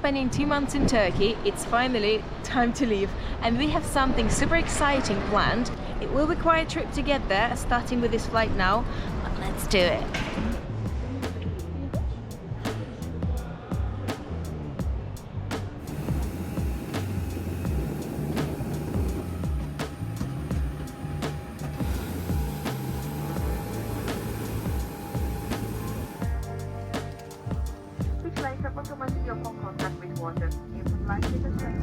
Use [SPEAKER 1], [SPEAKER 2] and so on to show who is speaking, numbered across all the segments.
[SPEAKER 1] spending 2 months in Turkey, it's finally time to leave. And we have something super exciting planned. It will be quite a trip to get there, starting with this flight now, but let's do it.
[SPEAKER 2] Automatic your phone contact with water. You would like it as well.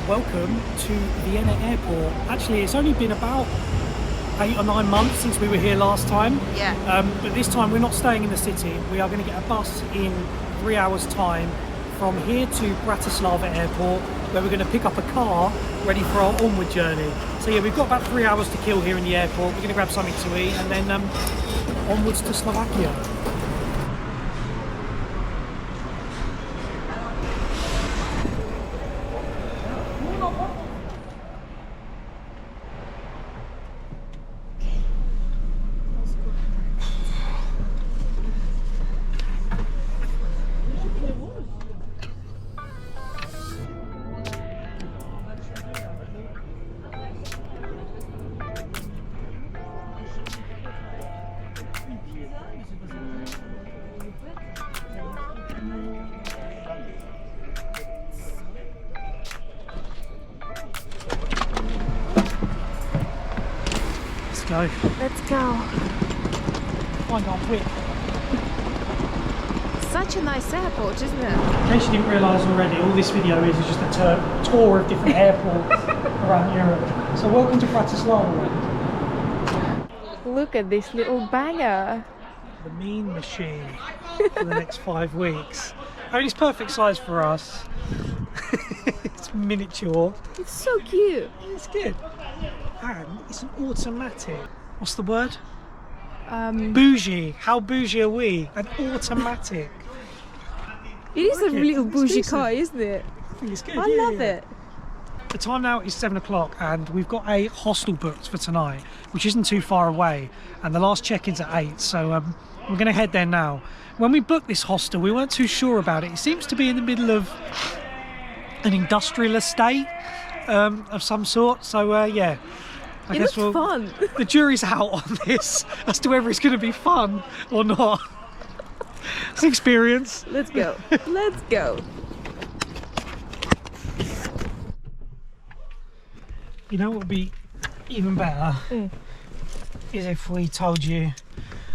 [SPEAKER 3] Welcome to Vienna Airport. Actually, it's only been about 8 or 9 months since we were here last time.
[SPEAKER 1] Yeah.
[SPEAKER 3] But this time we're not staying in the city. We are going to get a bus in 3 hours' time from here to Bratislava Airport, where we're going to pick up a car ready for our onward journey. So yeah, we've got about 3 hours to kill here in the airport. We're going to grab something to eat and then onwards to Slovakia. Go.
[SPEAKER 1] Let's go.
[SPEAKER 3] Find our whip.
[SPEAKER 1] Such a nice airport, isn't it?
[SPEAKER 3] In case you didn't realise already, all this video is just a tour of different airports around Europe. So welcome to Bratislava.
[SPEAKER 1] Look at this little banger.
[SPEAKER 3] The mean machine for the next 5 weeks. I mean, it's perfect size for us. It's miniature.
[SPEAKER 1] It's so cute.
[SPEAKER 3] It's good. And it's an automatic. What's the word? Bougie. How bougie are we? An automatic.
[SPEAKER 1] It is a real bougie car, isn't it?
[SPEAKER 3] I think it's good.
[SPEAKER 1] I love it.
[SPEAKER 3] The time now is 7 o'clock and we've got a hostel booked for tonight, which isn't too far away. And the last check-in's at 8, so we're going to head there now. When we booked this hostel, we weren't too sure about it. It seems to be in the middle of an industrial estate of some sort. So yeah. I guess
[SPEAKER 1] looks fun.
[SPEAKER 3] The jury's out on this as to whether it's going to be fun or not. It's an experience.
[SPEAKER 1] Let's go. Let's go.
[SPEAKER 3] You know what would be even better is if we told you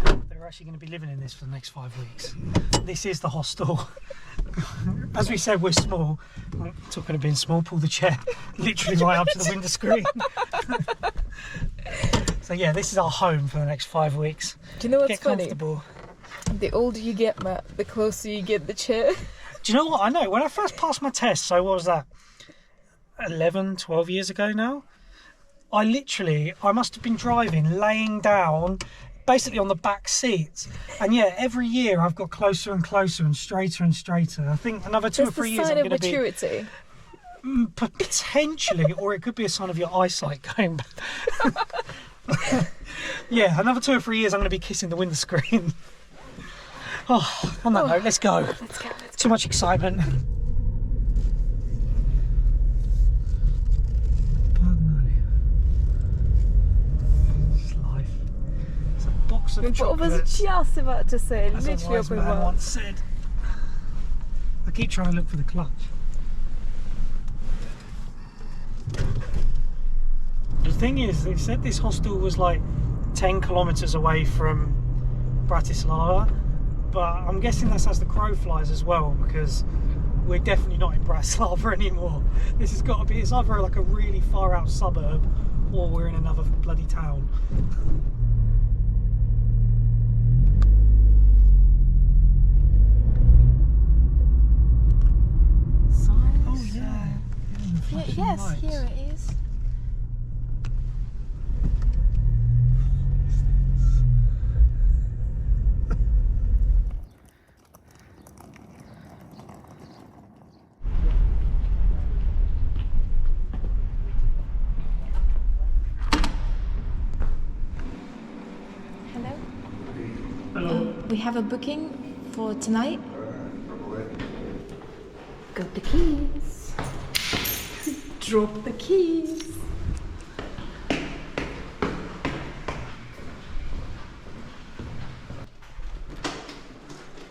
[SPEAKER 3] that we're actually going to be living in this for the next 5 weeks. This is the hostel. As we said, we're small. I'm talking of being small, pull the chair literally right up to the window screen. So yeah, this is our home for the next 5 weeks.
[SPEAKER 1] Do you know what's
[SPEAKER 3] Get
[SPEAKER 1] funny?
[SPEAKER 3] comfortable.
[SPEAKER 1] The older you get, Matt, the closer you get the chair.
[SPEAKER 3] Do you know what? I know. When I first passed my test, so what was that? 11, 12 years ago now? I must have been driving, laying down, basically on the back seat. And yeah, every year I've got closer and closer and straighter and straighter. I think another 2 or 3 years I'm going to be...
[SPEAKER 1] maturity.
[SPEAKER 3] Potentially, or it could be a sign of your eyesight going back. Yeah, another 2 or 3 years I'm going to be kissing the window screen. Oh, on that note, let's go.
[SPEAKER 1] Let's go.
[SPEAKER 3] Too much excitement. It's life. It's a box of chocolates.
[SPEAKER 1] What was just about to say?
[SPEAKER 3] As a wise man once said. I keep trying to look for the clutch. The thing is, they said this hostel was like 10 kilometres away from Bratislava, but I'm guessing that's as the crow flies as well, because we're definitely not in Bratislava anymore. This has got to be, it's either like a really far out suburb or we're in another bloody town. flashing lights.
[SPEAKER 1] Here it is. Hello.
[SPEAKER 3] Hello.
[SPEAKER 1] We have a booking for tonight. Got the keys. Drop the keys.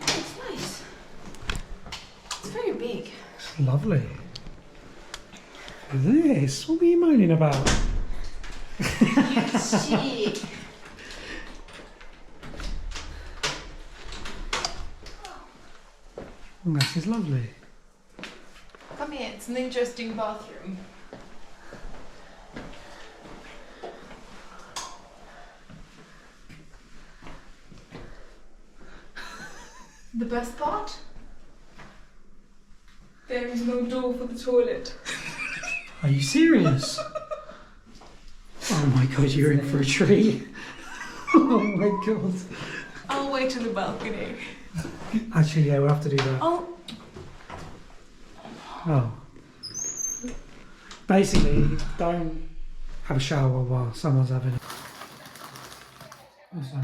[SPEAKER 1] It's nice. It's very big.
[SPEAKER 3] It's lovely. This? What were you moaning about?
[SPEAKER 1] Shit.
[SPEAKER 3] Oh, this is lovely.
[SPEAKER 1] Come here, it's an interesting bathroom. The best part? There is no door for the toilet.
[SPEAKER 3] Are you serious? Oh my god, you're in for a treat. Oh my god.
[SPEAKER 1] I'll wait to the balcony.
[SPEAKER 3] Actually, yeah, we'll have to do that.
[SPEAKER 1] Oh,
[SPEAKER 3] Oh. Basically, don't have a shower while someone's having it. What's that?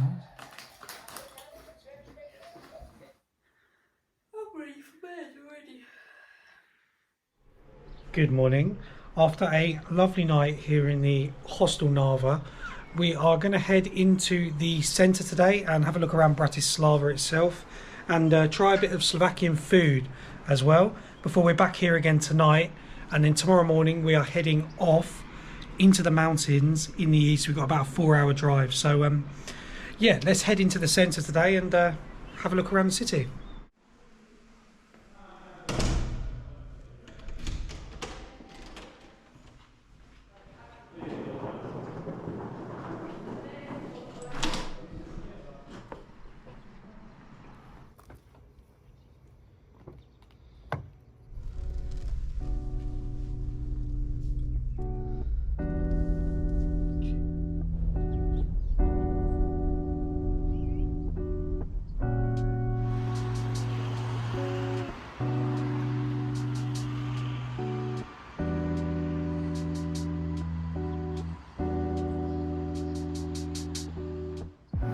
[SPEAKER 1] I'm ready for bed already.
[SPEAKER 3] Good morning. After a lovely night here in the Hostel Narva, we are going to head into the centre today and have a look around Bratislava itself and try a bit of Slovakian food as well before we're back here again tonight. And then tomorrow morning we are heading off into the mountains in the east. We've got about a 4-hour drive. So yeah, let's head into the centre today and have a look around the city.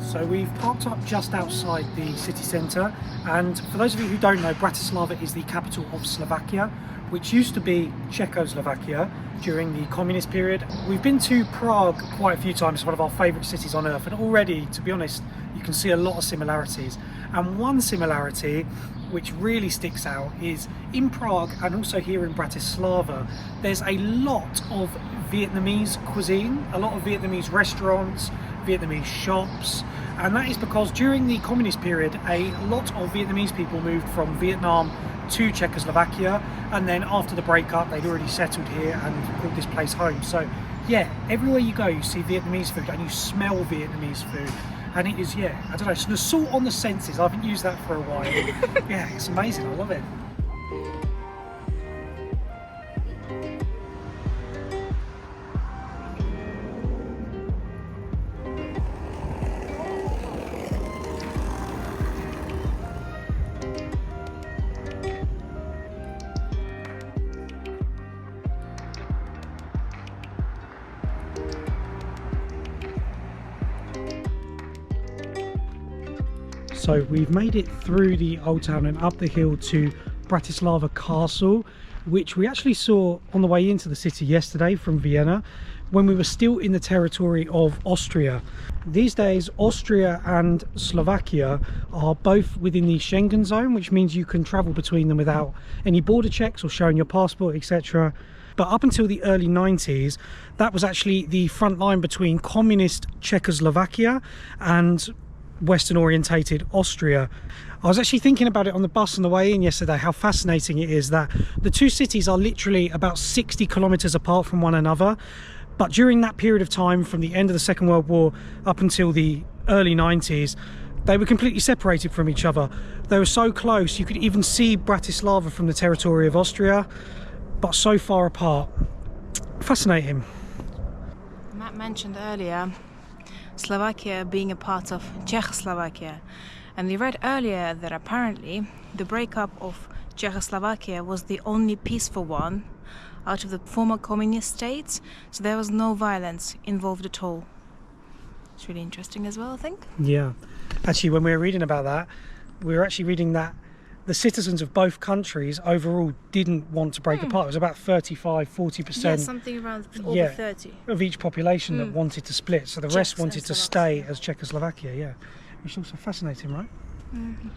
[SPEAKER 3] So we've parked up just outside the city centre, and for those of you who don't know, Bratislava is the capital of Slovakia, which used to be Czechoslovakia during the communist period. We've been to Prague quite a few times. It's one of our favourite cities on earth, and already, to be honest, you can see a lot of similarities. And one similarity which really sticks out is in Prague and also here in Bratislava, there's a lot of Vietnamese cuisine, a lot of Vietnamese restaurants, Vietnamese shops, and that is because during the communist period a lot of Vietnamese people moved from Vietnam to Czechoslovakia, and then after the breakup they'd already settled here and called this place home. So yeah, everywhere you go you see Vietnamese food and you smell Vietnamese food, and it is, yeah, I don't know, it's an assault on the senses. I haven't used that for a while. Yeah, it's amazing, I love it. So we've made it through the old town and up the hill to Bratislava Castle, which we actually saw on the way into the city yesterday from Vienna when we were still in the territory of Austria. These days Austria and Slovakia are both within the Schengen zone, which means you can travel between them without any border checks or showing your passport, etc. But up until the early 90s, that was actually the front line between communist Czechoslovakia and Western orientated Austria. I was actually thinking about it on the bus on the way in yesterday, how fascinating it is that the two cities are literally about 60 kilometres apart from one another, but during that period of time from the end of the Second World War up until the early 90s, they were completely separated from each other. They were so close you could even see Bratislava from the territory of Austria, but so far apart. Fascinating.
[SPEAKER 1] Matt mentioned earlier Slovakia being a part of Czechoslovakia, and we read earlier that apparently the breakup of Czechoslovakia was the only peaceful one out of the former communist states, so there was no violence involved at all. It's really interesting as well, I think.
[SPEAKER 3] Yeah, actually when we were reading about that, we were actually reading that the citizens of both countries overall didn't want to break apart. It was about 35-40%.
[SPEAKER 1] Yeah, something around over 30
[SPEAKER 3] of each population that wanted to split, so the rest wanted to stay as Czechoslovakia. Yeah, which is also fascinating, right?
[SPEAKER 1] Mm-hmm.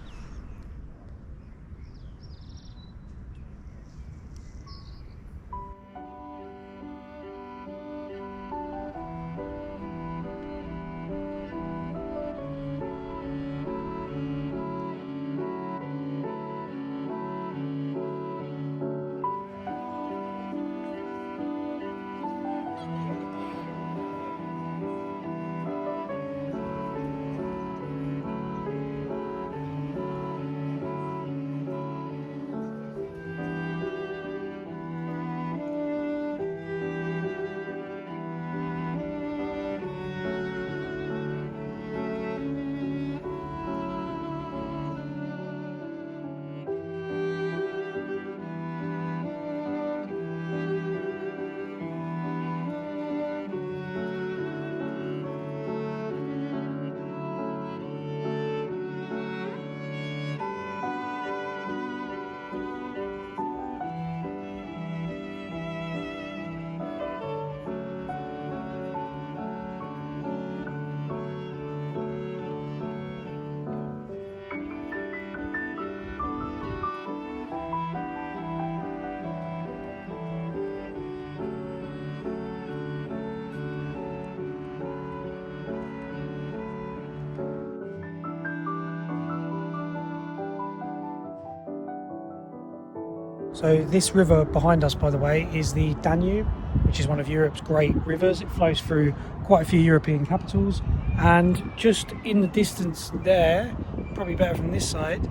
[SPEAKER 3] So this river behind us, by the way, is the Danube, which is one of Europe's great rivers. It flows through quite a few European capitals, and just in the distance there, probably better from this side,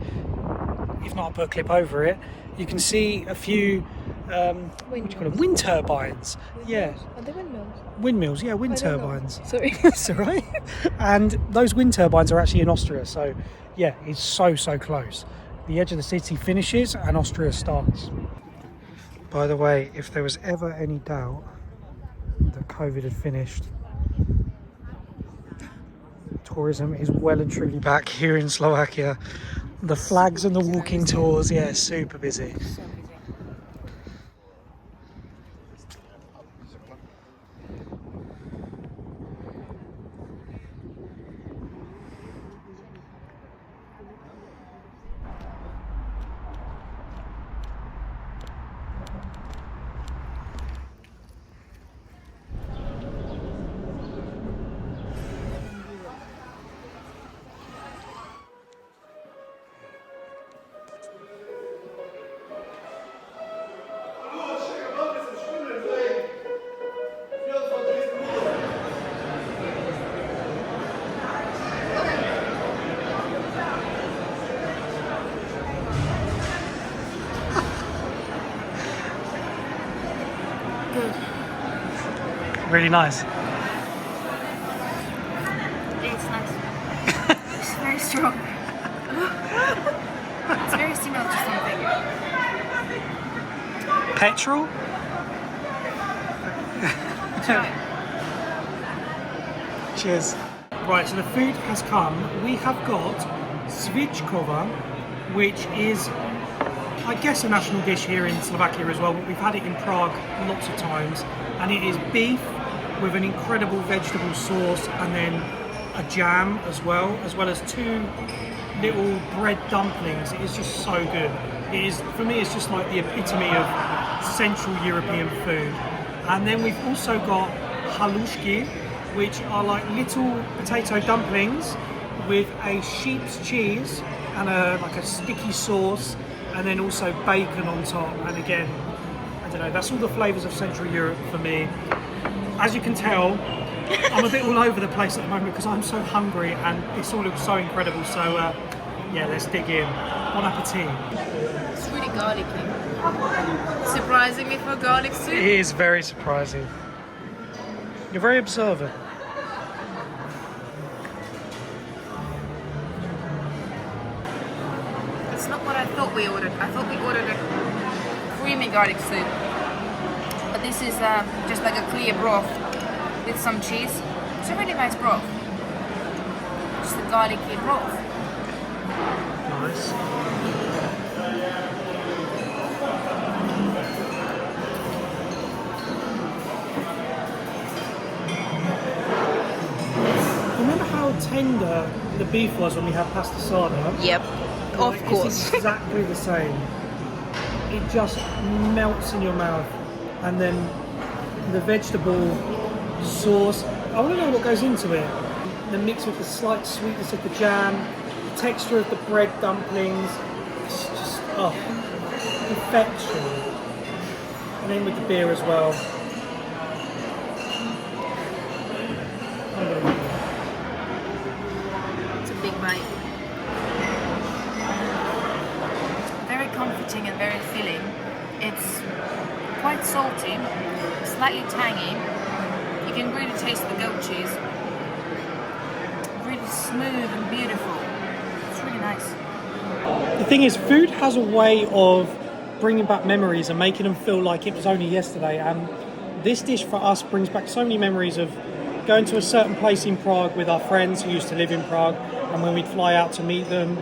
[SPEAKER 3] if not, I'll put a clip over it, you can see a few what do you call them? Wind turbines. Yeah.
[SPEAKER 1] Are they windmills?
[SPEAKER 3] Windmills, yeah, wind turbines.
[SPEAKER 1] Sorry.
[SPEAKER 3] That's all right. And those wind turbines are actually in Austria, so yeah, it's so close. The edge of the city finishes and Austria starts. By the way, if there was ever any doubt that COVID had finished, tourism is well and truly back here in Slovakia. The flags and the walking tours, yeah, super busy. Really nice.
[SPEAKER 1] It's nice. It's very strong. It's very similar to something.
[SPEAKER 3] Petrol? Cheers. Right, so the food has come. We have got svíčková, which is, I guess, a national dish here in Slovakia as well, but we've had it in Prague lots of times, and it is beef with an incredible vegetable sauce and then a jam as well as two little bread dumplings. It is just so good. It is, for me, it's just like the epitome of Central European food. And then we've also got halušky, which are like little potato dumplings with a sheep's cheese and like a sticky sauce, and then also bacon on top. And again, I don't know, that's all the flavours of Central Europe for me. As you can tell, I'm a bit all over the place at the moment because I'm so hungry and this all looks so incredible. So yeah, let's dig in. Bon appetit.
[SPEAKER 1] It's really garlicky. Surprisingly for garlic soup.
[SPEAKER 3] It is very surprising. You're very observant.
[SPEAKER 1] It's not what I thought we ordered. I thought we ordered a creamy garlic soup. But this is just like a clear broth with some cheese. It's a really nice broth. Just a garlicky broth.
[SPEAKER 3] Nice. Remember how tender the beef was when we had pasta sada?
[SPEAKER 1] Yep, of
[SPEAKER 3] Like,
[SPEAKER 1] course.
[SPEAKER 3] It's exactly the same. It just melts in your mouth, and then the vegetable sauce. I want to know what goes into it. The mix with the slight sweetness of the jam, the texture of the bread dumplings. It's just perfection. And then with the beer as well. Unbelievable.
[SPEAKER 1] It's a big bite. Very comforting and very filling. It's quite salty, slightly tangy. You can really taste the goat cheese. Really smooth and beautiful. It's really nice.
[SPEAKER 3] The thing is, food has a way of bringing back memories and making them feel like it was only yesterday. And this dish for us brings back so many memories of going to a certain place in Prague with our friends who used to live in Prague, and when we'd fly out to meet them.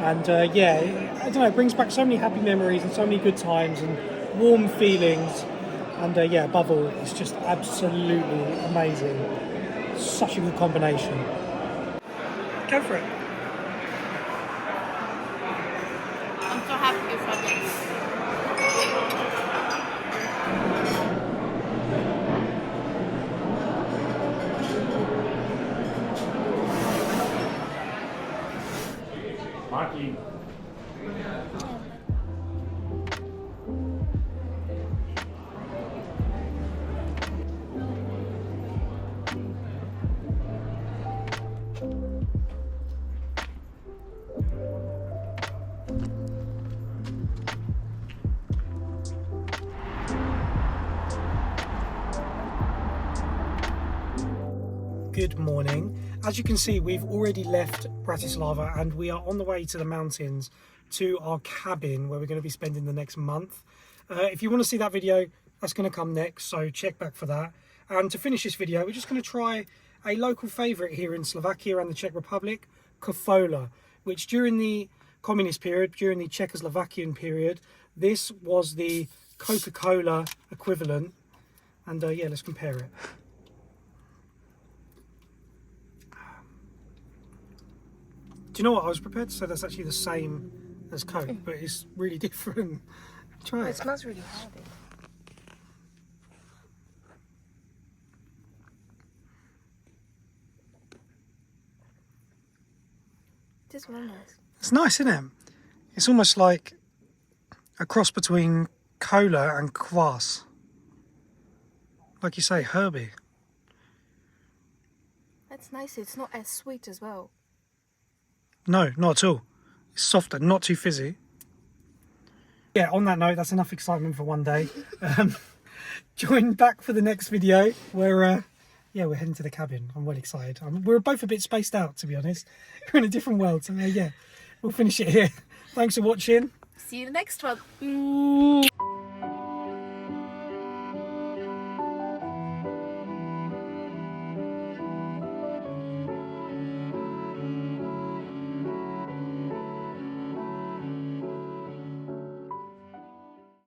[SPEAKER 3] And yeah, I don't know, it brings back so many happy memories and so many good times and warm feelings. And yeah, above all, it's just absolutely amazing. Such a good combination. Go for it.
[SPEAKER 1] I'm so happy for this.
[SPEAKER 4] Marky.
[SPEAKER 3] Good morning. As you can see, we've already left Bratislava and we are on the way to the mountains to our cabin where we're going to be spending the next month. If you want to see that video, that's going to come next, so check back for that. And to finish this video, we're just going to try a local favourite here in Slovakia and the Czech Republic, kofola, which during the communist period, during the Czechoslovakian period, this was the Coca-Cola equivalent. And yeah, let's compare it. Do you know what? I was prepared to say that's actually the same as Coke, but it's really different. Try it.
[SPEAKER 1] It smells really healthy. It is very nice.
[SPEAKER 3] It's nice, isn't it? It's almost like a cross between cola and kvass. Like you say, herby.
[SPEAKER 1] That's nice. It's not as sweet as well.
[SPEAKER 3] No, not at all. It's softer, not too fizzy. Yeah, on that note, that's enough excitement for one day. Join back for the next video where, yeah, we're heading to the cabin. I'm well excited. We're both a bit spaced out, to be honest. We're in a different world, so yeah, we'll finish it here. Thanks for watching.
[SPEAKER 1] See you in the next one.